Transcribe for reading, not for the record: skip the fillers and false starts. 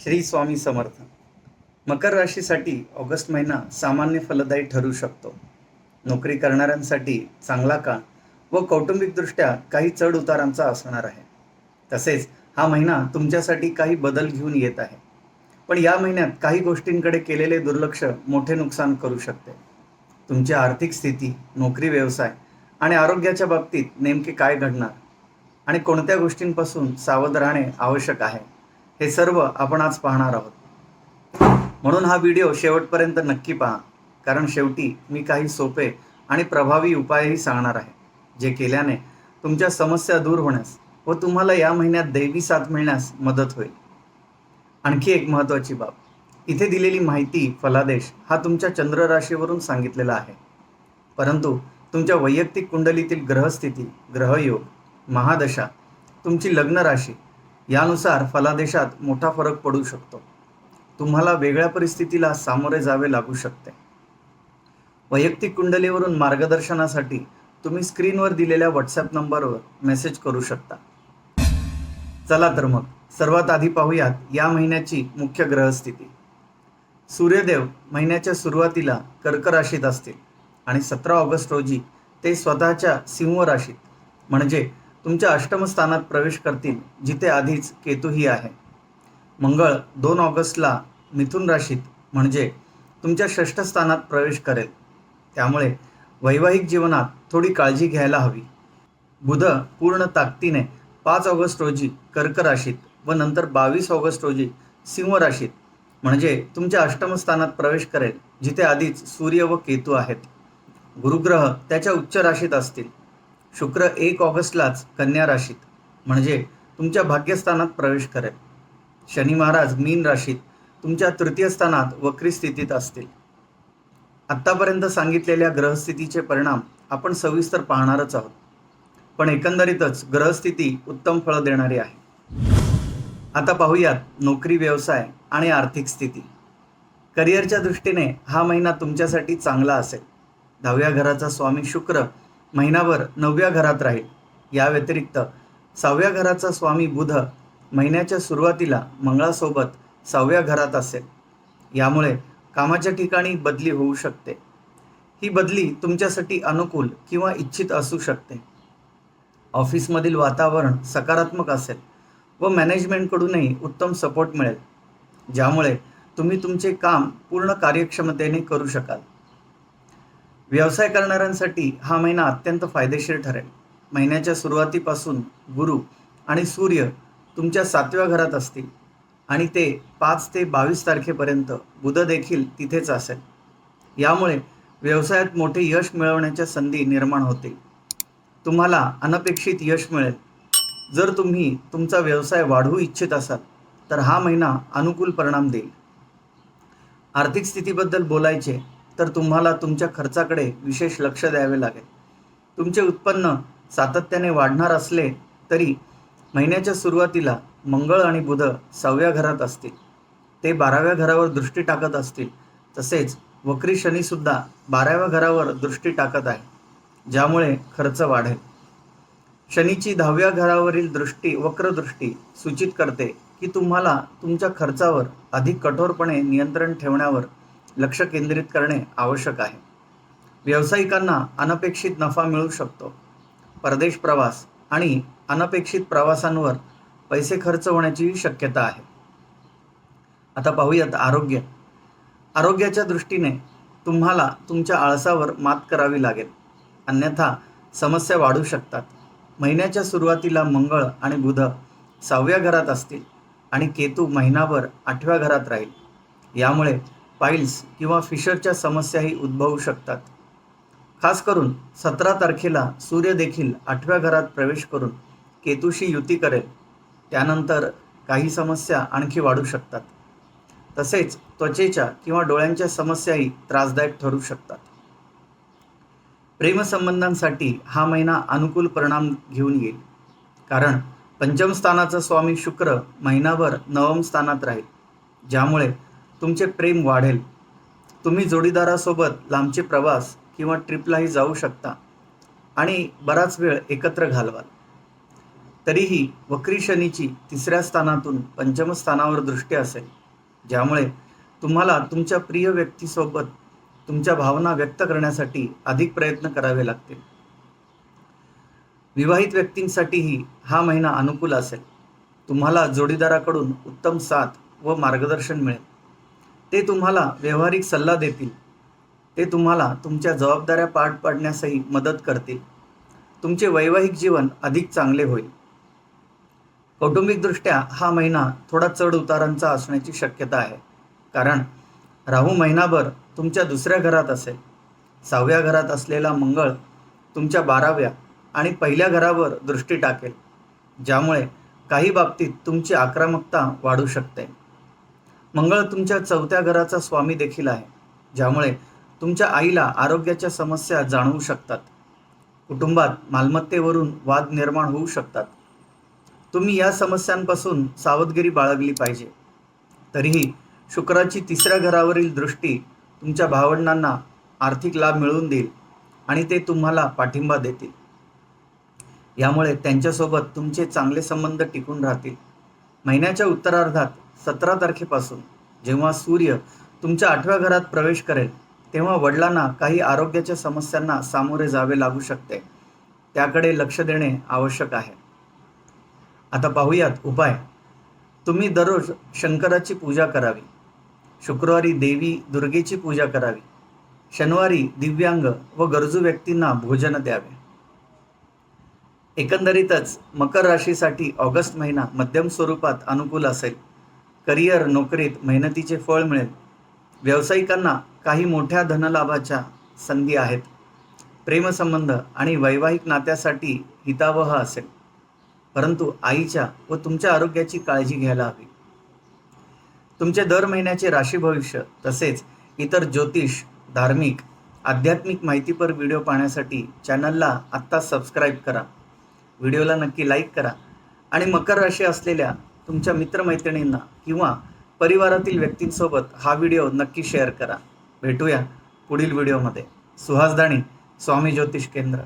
श्री स्वामी समर्थ. मकर राशीसाठी August महिना सामान्य फलदायी ठरू शकतो. नोकरी करणाऱ्यांसाठी चांगला काळ व कौटुंबिकदृष्ट्या काही चढ उतारांचा असणार आहे. तसेच हा महिना तुमच्यासाठी काही बदल घेऊन येत आहे. पण या महिन्यात काही गोष्टींकडे केलेले दुर्लक्ष मोठे नुकसान करू शकते. तुमची आर्थिक स्थिती, नोकरी, व्यवसाय आणि आरोग्याच्या बाबतीत नेमके काय घडणार आणि कोणत्या गोष्टींपासून सावध राहणे आवश्यक आहे, हे सर्व आपण आज पाहणार आहोत. म्हणून हा व्हिडिओ शेवटपर्यंत नक्की पहा, कारण शेवटी मी काही सोपे आणि प्रभावी उपायही सांगणार आहे, जे केल्याने तुमच्या समस्या दूर होण्यास व तुम्हाला या महिन्यात दैवी साथ मिळण्यास मदत होईल. आणखी एक महत्त्वाची बाब, इथे दिलेली माहिती फलादेश हा तुमच्या चंद्र राशीवरून सांगितलेला आहे, परंतु तुमच्या वैयक्तिक कुंडलीतील ग्रहस्थिती, ग्रहयोग, महादशा, तुमची लग्न राशी यानुसार फलादेशात मोठा फरक पडू शकतो. तुम्हाला वेगळ्या परिस्थितीला सामोरे जावे लागू शकते. वैयक्तिक कुंडलीवरून मार्गदर्शनासाठी तुम्ही स्क्रीनवर दिलेल्या व्हॉट्सॲप नंबरवर मेसेज करू शकता. चला तर मग सर्वात आधी पाहूयात या महिन्याची मुख्य ग्रहस्थिती. सूर्यदेव महिन्याच्या सुरुवातीला कर्क राशीत असतील आणि 17 ऑगस्ट रोजी ते स्वतःच्या सिंह राशीत म्हणजे तुमच्या अष्टम स्थानात प्रवेश करतील, जिथे आधीच केतूही आहे. मंगळ 2 ऑगस्टला मिथुन राशीत म्हणजे तुमच्या षष्ठ स्थानात प्रवेश करेल, त्यामुळे वैवाहिक जीवनात थोडी काळजी घ्यायला हवी. बुध पूर्ण ताकदीने 5 ऑगस्ट रोजी कर्क राशीत व नंतर 22 ऑगस्ट रोजी सिंह राशीत म्हणजे तुमच्या अष्टम स्थानात प्रवेश करेल, जिथे आधीच सूर्य व केतू आहेत. गुरुग्रह त्याच्या उच्च राशीत असतील. शुक्र 1 ऑगस्टलाच कन्या राशीत म्हणजे तुमच्या भाग्यस्थानात प्रवेश करेल. शनी महाराज मीन राशीत तुमच्या तृतीय स्थानात वक्री स्थितीत असतील. आत्तापर्यंत सांगितलेल्या ग्रहस्थितीचे परिणाम आपण सविस्तर पाहणारच आहोत, पण एकंदरीतच ग्रहस्थिती उत्तम फळ देणारी आहे. आता पाहूयात नोकरी, व्यवसाय आणि आर्थिक स्थिती. करिअरच्या दृष्टीने हा महिना तुमच्यासाठी चांगला असेल. 10व्या घराचा स्वामी शुक्र महिनाभर 9व्या घरात राहील. या व्यतिरिक्त 6व्या घराचा स्वामी बुध महिन्याच्या सुरुवातीला मंगळासोबत 6व्या घरात असेल. यामुळे कामाच्या ठिकाणी बदली होऊ शकते. ही बदली तुमच्यासाठी अनुकूल किंवा इच्छित असू शकते. ऑफिसमधील वातावरण सकारात्मक असेल व मॅनेजमेंटकडूनही उत्तम सपोर्ट मिळेल, ज्यामुळे तुम्ही तुमचे काम पूर्ण कार्यक्षमतेने करू शकाल. व्यवसाय करणाऱ्यांसाठी हा महिना अत्यंत फायदेशीर ठरेल. महिन्याच्या सुरुवातीपासून गुरु आणि सूर्य तुमच्या 7व्या घरात असतील आणि ते 5 ते 22 तारखेपर्यंत बुध देखील तिथेच असेल. यामुळे व्यवसायात मोठे यश मिळवण्याच्या संधी निर्माण होतील. तुम्हाला अनपेक्षित यश मिळेल. जर तुम्ही तुमचा व्यवसाय वाढवू इच्छित असाल तर हा महिना अनुकूल परिणाम देईल. आर्थिक स्थितीबद्दल बोलायचे तर तुम्हाला तुमच्या खर्चाकडे विशेष लक्ष द्यावे लागेल. तुमचे उत्पन्न सातत्याने वाढणार असले तरी महिन्याच्या सुरुवातीला मंगळ आणि बुध 6व्या घरात असतील. ते 12व्या घरावर दृष्टी टाकत असतील. तसेच वक्री शनीसुद्धा 12व्या घरावर दृष्टी टाकत आहे, ज्यामुळे खर्च वाढेल. शनीची 10व्या घरावरील दृष्टी, वक्रदृष्टी सूचित करते की तुम्हाला तुमच्या खर्चावर अधिक कठोरपणे नियंत्रण ठेवण्यावर लक्ष केंद्रित करणे आवश्यक आहे. व्यावसायिकांना अनपेक्षित नफा मिळू शकतो. परदेश प्रवास आणि अनपेक्षित प्रवासांवर पैसे खर्च होण्याची शक्यता आहे. आता पाहूयात आरोग्य. आरोग्याच्या दृष्टीने तुम्हाला तुमच्या आळसावर मात करावी लागेल, अन्यथा समस्या वाढू शकतात. महिन्याच्या सुरुवातीला मंगळ आणि बुध 6व्या घरात असतील आणि केतू महिनाभर 8व्या घरात राहील. यामुळे पाईल्स किंवा फिशरच्या समस्याही उद्भवू शकतात. खास करून 17 तारखेला सूर्य देखील 8व्या घरात प्रवेश करून केतूशी युती करेल. त्यानंतर काही समस्या आणखी वाढू शकतात. तसेच त्वचेच्या किंवा डोळ्यांच्या समस्याही त्रासदायक ठरू शकतात. प्रेमसंबंधांसाठी हा महिना अनुकूल परिणाम घेऊन येईल, कारण पंचम स्थानाचा स्वामी शुक्र महिनाभर 9व्या स्थानात राहील, ज्यामुळे तुमचे प्रेम वाढेल. तुम्ही जोडीदारासोबत लांबचे प्रवास किंवा ट्रिपलाही जाऊ शकता आणि बराच वेळ एकत्र घालवाल. तरीही वक्री शनीची 3ऱ्या स्थानातून 5म स्थानावर दृष्टी असेल, ज्यामुळे तुम्हाला तुमच्या प्रिय व्यक्तीसोबत तुमच्या भावना व्यक्त करण्यासाठी अधिक प्रयत्न करावे लागतील. विवाहित व्यक्तींसाठीही हा महिना अनुकूल असेल. तुम्हाला जोडीदाराकडून उत्तम साथ व मार्गदर्शन मिळेल. ते तुम्हाला व्यावहारिक सल्ला देतील. ते तुम्हाला तुमच्या जबाबदाऱ्या पार पाडण्यासही मदत करतील. तुमचे वैवाहिक जीवन अधिक चांगले होईल. कौटुंबिकदृष्ट्या हा महिना थोडा चढ उतारांचा असण्याची शक्यता आहे, कारण राहू महिनाभर तुमच्या 2ऱ्या घरात असेल. 6व्या घरात असलेला मंगळ तुमच्या 12व्या आणि 1ल्या घरावर दृष्टी टाकेल, ज्यामुळे काही बाबतीत तुमची आक्रमकता वाढू शकते. मंगळ तुमच्या 4थ्या घराचा स्वामी देखील आहे, ज्यामुळे तुमच्या आईला आरोग्याच्या समस्या जाणवू शकतात. कुटुंबात मालमत्तेवरून वाद निर्माण होऊ शकतात. तुम्ही या समस्यांपासून सावधगिरी बाळगली पाहिजे. तरीही शुक्राची 3ऱ्या घरावरील दृष्टी तुमच्या भावंडांना आर्थिक लाभ मिळवून देईल आणि ते तुम्हाला पाठिंबा देतील. यामुळे त्यांच्यासोबत तुमचे चांगले संबंध टिकून राहतील. महिन्याच्या उत्तरार्धात 17 तारखेपासून जेव्हा सूर्य तुमच्या 8व्या घरात प्रवेश करेल, तेव्हा वडिलांना काही आरोग्याच्या समस्यांना सामोरे जावे लागू शकते. त्याकडे लक्ष देणे आवश्यक आहे. आता पाहूयात उपाय. तुम्ही दररोज शंकराची पूजा करावी. शुक्रवारी देवी दुर्गेची पूजा करावी. शनिवारी दिव्यांग व गरजू व्यक्तींना भोजन द्यावे. एकंदरीतच मकर राशीसाठी ऑगस्ट महिना मध्यम स्वरूपात अनुकूल असेल. करिअर, नोकरीत मेहनतीचे फळ मिळेल. व्यावसायिकांना काही मोठ्या धनलाभाच्या संधी आहेत. प्रेमसंबंध आणि वैवाहिक नात्यासाठी हितावह असेल, परंतु आईच्या व तुमच्या आरोग्याची काळजी घ्यायला हवी. तुमचे दर महिन्याचे राशी भविष्य तसेच इतर ज्योतिष, धार्मिक, आध्यात्मिक माहितीपर व्हिडिओ पाहण्यासाठी चॅनलला आत्ता सबस्क्राईब करा. व्हिडिओला नक्की लाईक करा आणि मकर राशी असलेल्या तुमच्या मित्रमैत्रिणींना किंवा परिवारातील व्यक्तींसोबत हा व्हिडिओ नक्की शेअर करा. भेटूया पुढील व्हिडिओमध्ये. सुहास दाणी, स्वामी ज्योतिष केंद्र.